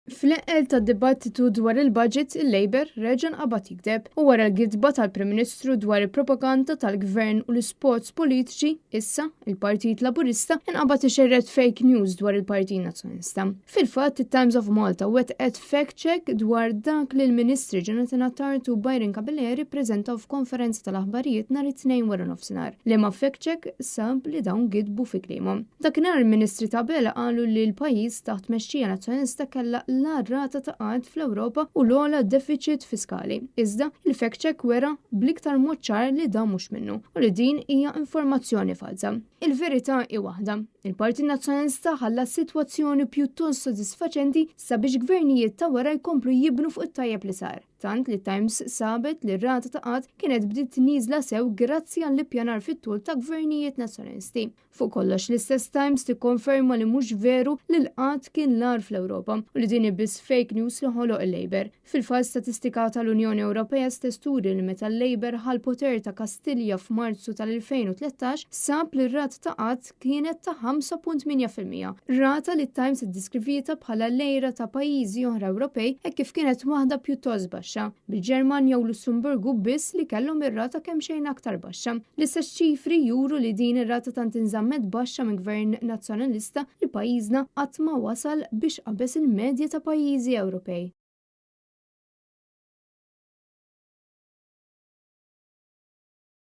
Fl-eqqel tad-dibattitu dwar il-budget, il-Labor reġa' nqabad jikdeb u wara l-gidba tal-Prim Ministru dwar il-propaganda tal-Gvern u l-spots politiċi, issa il-Partit Laburista inqabad ixerred fake news dwar il-Partit Nazzjonalista. Fil-fatt, it-Times of Malta wetqet fact check dwar dak li l-Ministri Jonathan Attard u Byron Cabelleri ppreżentaw f'konferenza tal-aħbarijiet nhar it-tnejn wara nofsinhar. Liema fact check sab li dawn gidbu fi klihom. Dakinhar il-Ministri tabela qalu li l-pajjiż taħt mexxija nazzjonalista kellha l-ar rata ta' qatt fl-Ewropa u l-ogħla deficit fiskali. Iżda il-fact check wera bl-iktar mod ċar li dan mhux minnu u li din hija informazzjoni falsa. Il-verità hi waħda. Il-Partit Nazzjonalista ħalla sitwazzjoni pjuttost sodisfaċenti sabiex gvernijiet ta' wara jkomplu jibnu fuq it-tajjeb li sar. Tant li Times sabet li r-rata ta' qatt kienet bdiet nieżla sew grazzi għall-ippjanar fit-tul ta' gvernijiet nazzjonalisti. Fuq kollox l-istess Times tikkonferma li mhux veru li l-qatt kien lar fl-Ewropa u li din biss fake news li ħoloq il-Labor. Fil-fall statistika tal-Unjoni Ewropea stesturi li meta l-Labor ħal poter ta' Kastilja f'Marzu tal-2013 sab li r-rata ta' qatt kienet ta' 5.8%. Rata li Times iddiskrivita bħala lejra ta' pajjiżi oħra Ewropej hekk kif kienet waħda pjuttost baxxa. Bil-Ġermanja u Lussemburgu biss li kellhom ir-rata kemm xejn aktar baxxa. L-istess ċifri juru li din ir-rata tant inżammet baxxa minn Gvern Nazzjonalista li pajjiżna qatt ma wasal biex qabeż il-medja ta' pajjiżi Ewropej.